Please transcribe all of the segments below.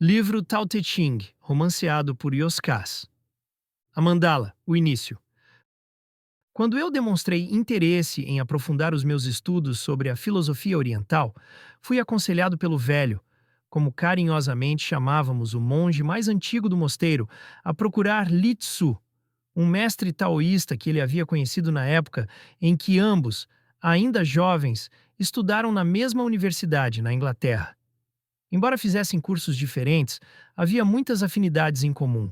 Livro Tao Te Ching, romanceado por Yoscas. A Mandala, o início. Quando eu demonstrei interesse em aprofundar os meus estudos sobre a filosofia oriental, fui aconselhado pelo velho, como carinhosamente chamávamos o monge mais antigo do mosteiro, a procurar Li Tzu, um mestre taoísta que ele havia conhecido na época em que ambos, ainda jovens, estudaram na mesma universidade, na Inglaterra. Embora fizessem cursos diferentes, havia muitas afinidades em comum.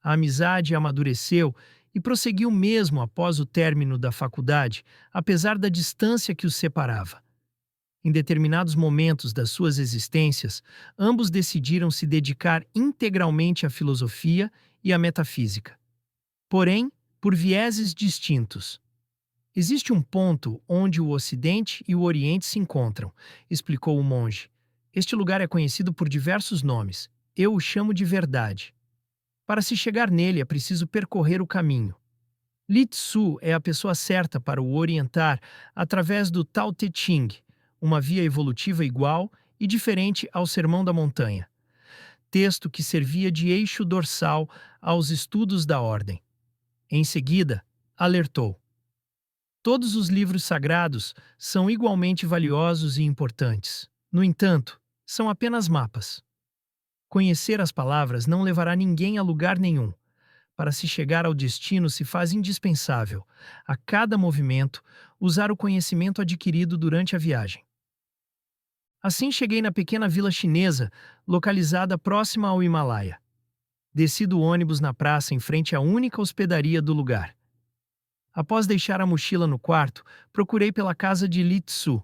A amizade amadureceu e prosseguiu mesmo após o término da faculdade, apesar da distância que os separava. Em determinados momentos das suas existências, ambos decidiram se dedicar integralmente à filosofia e à metafísica. Porém, por vieses distintos. Existe um ponto onde o Ocidente e o Oriente se encontram, explicou o monge. Este lugar é conhecido por diversos nomes. Eu o chamo de verdade. Para se chegar nele é preciso percorrer o caminho. Li Tzu é a pessoa certa para o orientar através do Tao Te Ching, uma via evolutiva igual e diferente ao Sermão da Montanha, texto que servia de eixo dorsal aos estudos da ordem. Em seguida, alertou: todos os livros sagrados são igualmente valiosos e importantes. No entanto, são apenas mapas. Conhecer as palavras não levará ninguém a lugar nenhum. Para se chegar ao destino se faz indispensável, a cada movimento, usar o conhecimento adquirido durante a viagem. Assim cheguei na pequena vila chinesa, localizada próxima ao Himalaia. Desci do ônibus na praça em frente à única hospedaria do lugar. Após deixar a mochila no quarto, procurei pela casa de Li Tzu.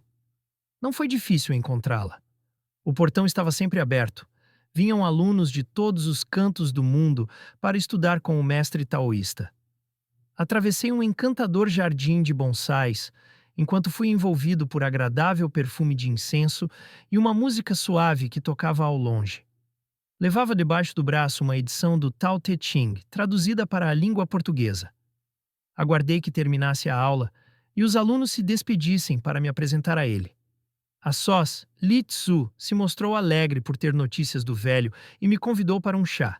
Não foi difícil encontrá-la. O portão estava sempre aberto. Vinham alunos de todos os cantos do mundo para estudar com o mestre taoísta. Atravessei um encantador jardim de bonsais, enquanto fui envolvido por agradável perfume de incenso e uma música suave que tocava ao longe. Levava debaixo do braço uma edição do Tao Te Ching, traduzida para a língua portuguesa. Aguardei que terminasse a aula e os alunos se despedissem para me apresentar a ele. A sós, Li Tzu se mostrou alegre por ter notícias do velho e me convidou para um chá.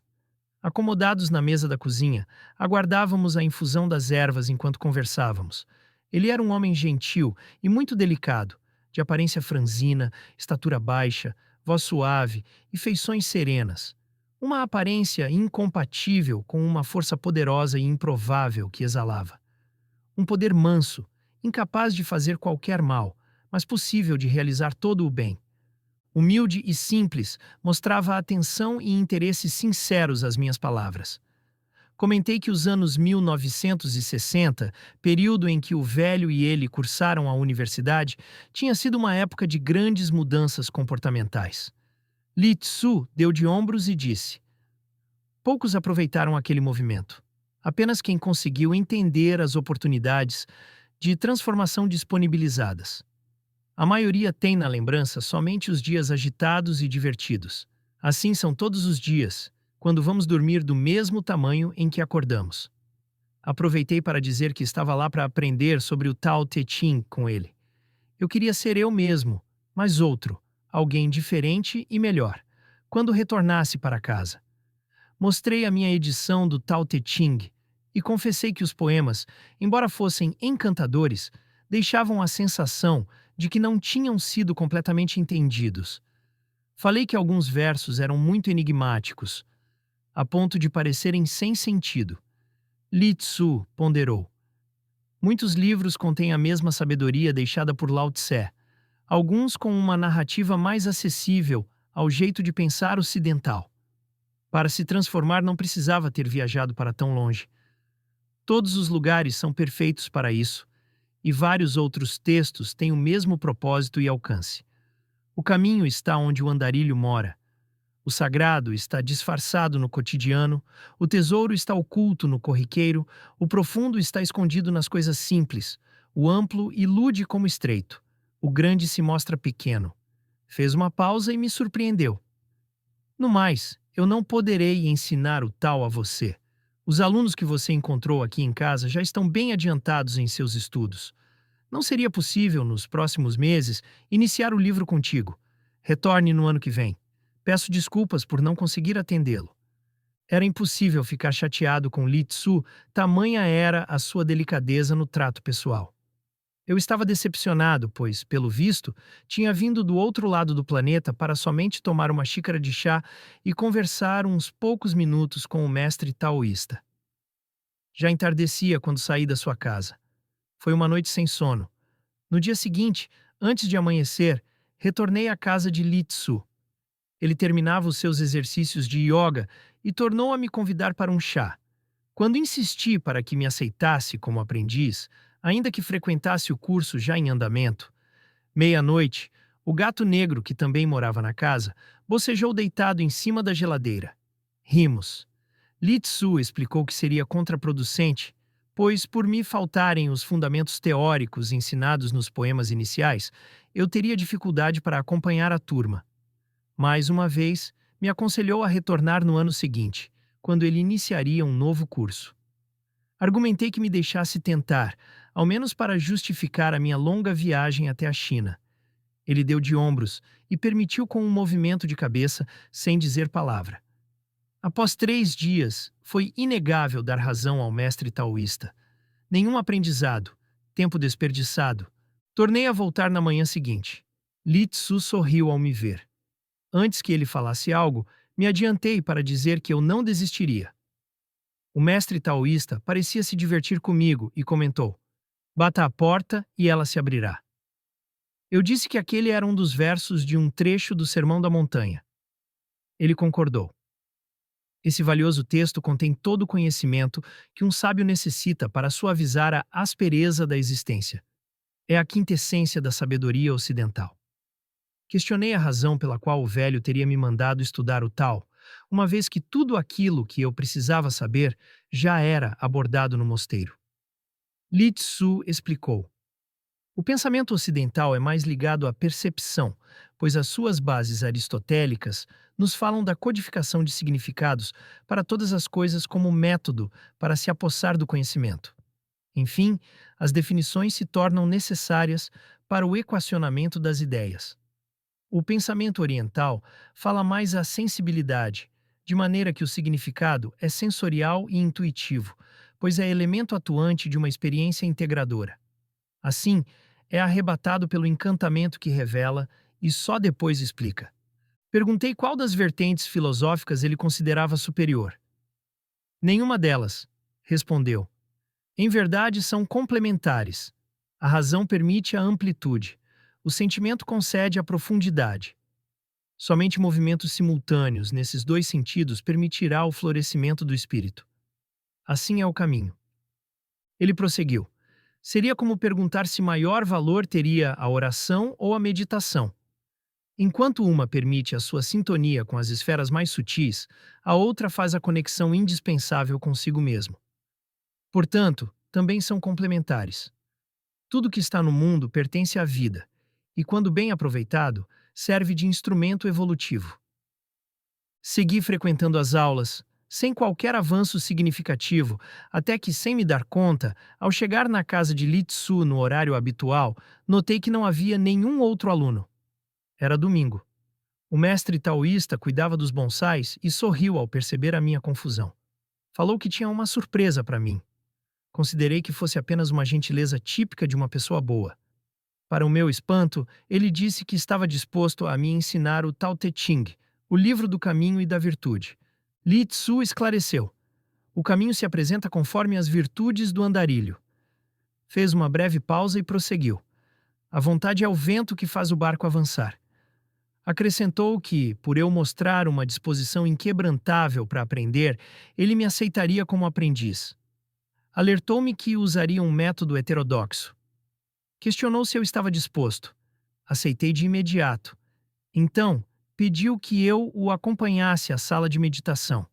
Acomodados na mesa da cozinha, aguardávamos a infusão das ervas enquanto conversávamos. Ele era um homem gentil e muito delicado, de aparência franzina, estatura baixa, voz suave e feições serenas. Uma aparência incompatível com uma força poderosa e improvável que exalava. Um poder manso, incapaz de fazer qualquer mal, mas possível de realizar todo o bem. Humilde e simples, mostrava atenção e interesse sinceros às minhas palavras. Comentei que os anos 1960, período em que o velho e ele cursaram a universidade, tinha sido uma época de grandes mudanças comportamentais. Li Tzu deu de ombros e disse: poucos aproveitaram aquele movimento. Apenas quem conseguiu entender as oportunidades de transformação disponibilizadas. A maioria tem na lembrança somente os dias agitados e divertidos. Assim são todos os dias, quando vamos dormir do mesmo tamanho em que acordamos. Aproveitei para dizer que estava lá para aprender sobre o Tao Te Ching com ele. Eu queria ser eu mesmo, mas outro, alguém diferente e melhor, quando retornasse para casa. Mostrei a minha edição do Tao Te Ching e confessei que os poemas, embora fossem encantadores, deixavam a sensação de que não tinham sido completamente entendidos. Falei que alguns versos eram muito enigmáticos, a ponto de parecerem sem sentido. Li Tzu ponderou: muitos livros contêm a mesma sabedoria deixada por Lao Tse, alguns com uma narrativa mais acessível ao jeito de pensar ocidental. Para se transformar não precisava ter viajado para tão longe. Todos os lugares são perfeitos para isso, e vários outros textos têm o mesmo propósito e alcance. O caminho está onde o andarilho mora. O sagrado está disfarçado no cotidiano, o tesouro está oculto no corriqueiro, o profundo está escondido nas coisas simples, o amplo ilude como estreito, o grande se mostra pequeno. Fez uma pausa e me surpreendeu. No mais, eu não poderei ensinar o tal a você. Os alunos que você encontrou aqui em casa já estão bem adiantados em seus estudos. Não seria possível, nos próximos meses, iniciar o livro contigo. Retorne no ano que vem. Peço desculpas por não conseguir atendê-lo. Era impossível ficar chateado com Li Tzu, tamanha era a sua delicadeza no trato pessoal. Eu estava decepcionado, pois, pelo visto, tinha vindo do outro lado do planeta para somente tomar uma xícara de chá e conversar uns poucos minutos com o mestre taoísta. Já entardecia quando saí da sua casa. Foi uma noite sem sono. No dia seguinte, antes de amanhecer, retornei à casa de Li Tzu. Ele terminava os seus exercícios de yoga e tornou a me convidar para um chá. Quando insisti para que me aceitasse como aprendiz, ainda que frequentasse o curso já em andamento, meia-noite, o gato negro, que também morava na casa, bocejou deitado em cima da geladeira. Rimos. Li Tzu explicou que seria contraproducente, pois, por me faltarem os fundamentos teóricos ensinados nos poemas iniciais, eu teria dificuldade para acompanhar a turma. Mais uma vez, me aconselhou a retornar no ano seguinte, quando ele iniciaria um novo curso. Argumentei que me deixasse tentar, ao menos para justificar a minha longa viagem até a China. Ele deu de ombros e permitiu com um movimento de cabeça, sem dizer palavra. Após 3 dias, foi inegável dar razão ao mestre taoísta. Nenhum aprendizado, tempo desperdiçado. Tornei a voltar na manhã seguinte. Li Tzu sorriu ao me ver. Antes que ele falasse algo, me adiantei para dizer que eu não desistiria. O mestre taoísta parecia se divertir comigo e comentou: "Bata a porta e ela se abrirá." Eu disse que aquele era um dos versos de um trecho do Sermão da Montanha. Ele concordou. Esse valioso texto contém todo o conhecimento que um sábio necessita para suavizar a aspereza da existência. É a quintessência da sabedoria ocidental. Questionei a razão pela qual o velho teria me mandado estudar o Tao, uma vez que tudo aquilo que eu precisava saber já era abordado no mosteiro. Li Tzu explicou. O pensamento ocidental é mais ligado à percepção, pois as suas bases aristotélicas nos falam da codificação de significados para todas as coisas como método para se apossar do conhecimento. Enfim, as definições se tornam necessárias para o equacionamento das ideias. O pensamento oriental fala mais à sensibilidade, de maneira que o significado é sensorial e intuitivo, pois é elemento atuante de uma experiência integradora. Assim, é arrebatado pelo encantamento que revela e só depois explica. Perguntei qual das vertentes filosóficas ele considerava superior. Nenhuma delas, respondeu. Em verdade, são complementares. A razão permite a amplitude. O sentimento concede a profundidade. Somente movimentos simultâneos nesses dois sentidos permitirá o florescimento do espírito. Assim é o caminho. Ele prosseguiu. Seria como perguntar se maior valor teria a oração ou a meditação. Enquanto uma permite a sua sintonia com as esferas mais sutis, a outra faz a conexão indispensável consigo mesmo. Portanto, também são complementares. Tudo que está no mundo pertence à vida, e quando bem aproveitado, serve de instrumento evolutivo. Segui frequentando as aulas, sem qualquer avanço significativo, até que, sem me dar conta, ao chegar na casa de Li Tzu no horário habitual, notei que não havia nenhum outro aluno. Era domingo. O mestre taoísta cuidava dos bonsais e sorriu ao perceber a minha confusão. Falou que tinha uma surpresa para mim. Considerei que fosse apenas uma gentileza típica de uma pessoa boa. Para o meu espanto, ele disse que estava disposto a me ensinar o Tao Te Ching, o livro do caminho e da virtude. Li Tzu esclareceu. O caminho se apresenta conforme as virtudes do andarilho. Fez uma breve pausa e prosseguiu. A vontade é o vento que faz o barco avançar. Acrescentou que, por eu mostrar uma disposição inquebrantável para aprender, ele me aceitaria como aprendiz. Alertou-me que usaria um método heterodoxo. Questionou se eu estava disposto. Aceitei de imediato. Então, pediu que eu o acompanhasse à sala de meditação.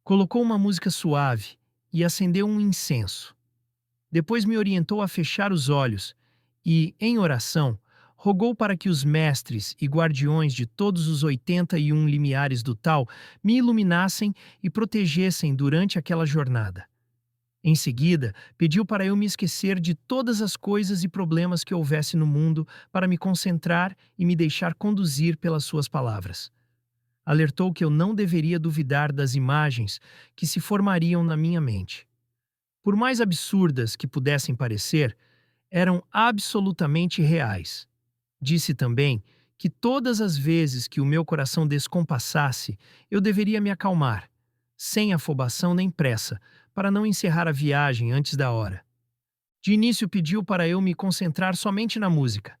Colocou uma música suave e acendeu um incenso. Depois me orientou a fechar os olhos e, em oração, rogou para que os mestres e guardiões de todos os 81 limiares do Tao me iluminassem e protegessem durante aquela jornada. Em seguida, pediu para eu me esquecer de todas as coisas e problemas que houvesse no mundo para me concentrar e me deixar conduzir pelas suas palavras. Alertou que eu não deveria duvidar das imagens que se formariam na minha mente. Por mais absurdas que pudessem parecer, eram absolutamente reais. Disse também que todas as vezes que o meu coração descompassasse, eu deveria me acalmar, sem afobação nem pressa, para não encerrar a viagem antes da hora. De início pediu para eu me concentrar somente na música.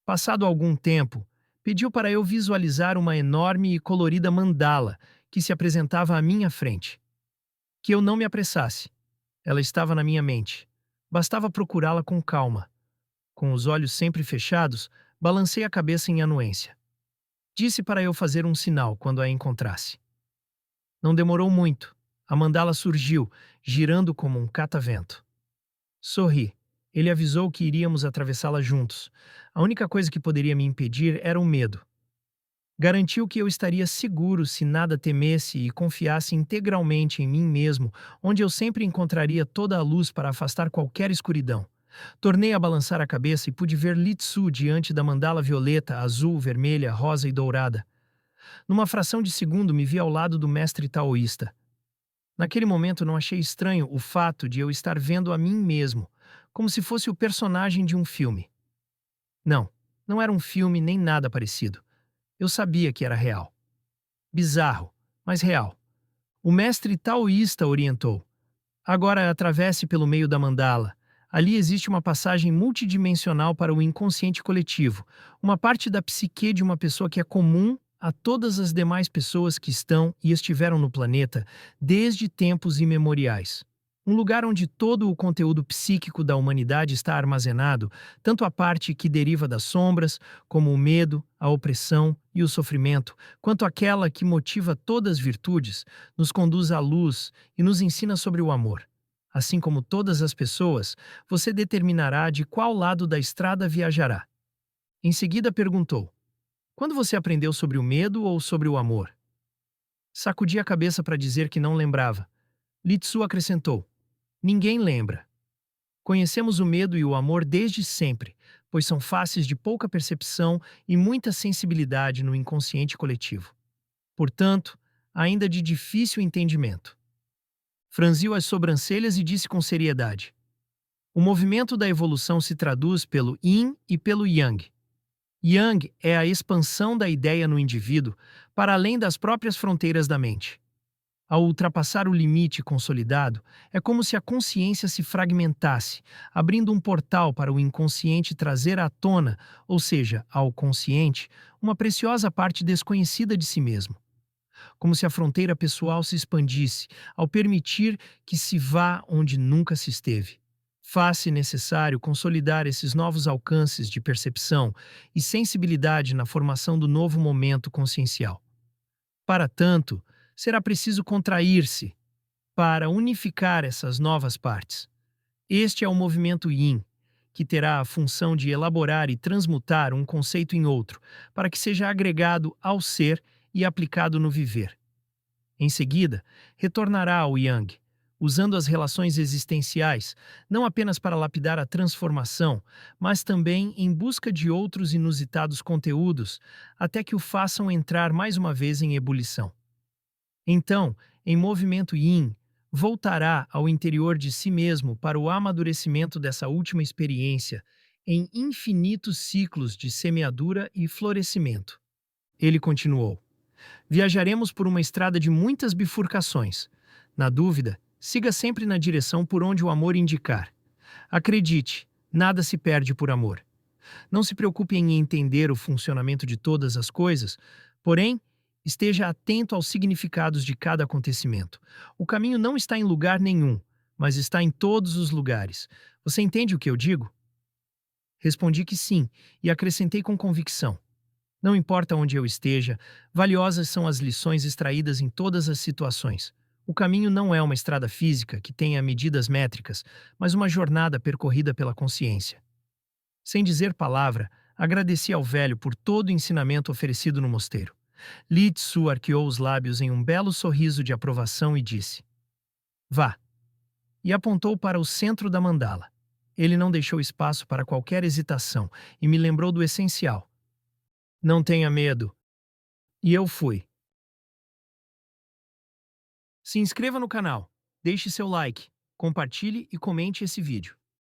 Passado algum tempo, pediu para eu visualizar uma enorme e colorida mandala que se apresentava à minha frente. Que eu não me apressasse. Ela estava na minha mente. Bastava procurá-la com calma. Com os olhos sempre fechados, balancei a cabeça em anuência. Disse para eu fazer um sinal quando a encontrasse. Não demorou muito. A mandala surgiu, girando como um catavento. Sorri. Ele avisou que iríamos atravessá-la juntos. A única coisa que poderia me impedir era o medo. Garantiu que eu estaria seguro se nada temesse e confiasse integralmente em mim mesmo, onde eu sempre encontraria toda a luz para afastar qualquer escuridão. Tornei a balançar a cabeça e pude ver Litsu diante da mandala violeta, azul, vermelha, rosa e dourada. Numa fração de segundo me vi ao lado do mestre taoísta. Naquele momento não achei estranho o fato de eu estar vendo a mim mesmo, como se fosse o personagem de um filme. Não, não era um filme nem nada parecido. Eu sabia que era real. Bizarro, mas real. O mestre taoísta orientou. Agora atravesse pelo meio da mandala. Ali existe uma passagem multidimensional para o inconsciente coletivo, uma parte da psique de uma pessoa que é comum a todas as demais pessoas que estão e estiveram no planeta desde tempos imemoriais. Um lugar onde todo o conteúdo psíquico da humanidade está armazenado, tanto a parte que deriva das sombras, como o medo, a opressão e o sofrimento, quanto aquela que motiva todas as virtudes, nos conduz à luz e nos ensina sobre o amor. Assim como todas as pessoas, você determinará de qual lado da estrada viajará. Em seguida perguntou: quando você aprendeu sobre o medo ou sobre o amor? Sacudi a cabeça para dizer que não lembrava. Litsu acrescentou: ninguém lembra. Conhecemos o medo e o amor desde sempre, pois são faces de pouca percepção e muita sensibilidade no inconsciente coletivo. Portanto, ainda de difícil entendimento. Franziu as sobrancelhas e disse com seriedade: o movimento da evolução se traduz pelo Yin e pelo Yang. Yang é a expansão da ideia no indivíduo para além das próprias fronteiras da mente. Ao ultrapassar o limite consolidado, é como se a consciência se fragmentasse, abrindo um portal para o inconsciente trazer à tona, ou seja, ao consciente, uma preciosa parte desconhecida de si mesmo. Como se a fronteira pessoal se expandisse, ao permitir que se vá onde nunca se esteve. Faz-se necessário consolidar esses novos alcances de percepção e sensibilidade na formação do novo momento consciencial. Para tanto, será preciso contrair-se para unificar essas novas partes. Este é o movimento Yin, que terá a função de elaborar e transmutar um conceito em outro, para que seja agregado ao ser e aplicado no viver. Em seguida, retornará ao Yang, usando as relações existenciais, não apenas para lapidar a transformação, mas também em busca de outros inusitados conteúdos, até que o façam entrar mais uma vez em ebulição. Então, em movimento Yin, voltará ao interior de si mesmo para o amadurecimento dessa última experiência, em infinitos ciclos de semeadura e florescimento. Ele continuou: viajaremos por uma estrada de muitas bifurcações. Na dúvida, siga sempre na direção por onde o amor indicar. Acredite, nada se perde por amor. Não se preocupe em entender o funcionamento de todas as coisas, porém, esteja atento aos significados de cada acontecimento. O caminho não está em lugar nenhum, mas está em todos os lugares. Você entende o que eu digo? Respondi que sim, e acrescentei com convicção: não importa onde eu esteja, valiosas são as lições extraídas em todas as situações. O caminho não é uma estrada física que tenha medidas métricas, mas uma jornada percorrida pela consciência. Sem dizer palavra, agradeci ao velho por todo o ensinamento oferecido no mosteiro. Litsu arqueou os lábios em um belo sorriso de aprovação e disse: vá. E apontou para o centro da mandala. Ele não deixou espaço para qualquer hesitação e me lembrou do essencial: não tenha medo. E eu fui. Se inscreva no canal, deixe seu like, compartilhe e comente esse vídeo.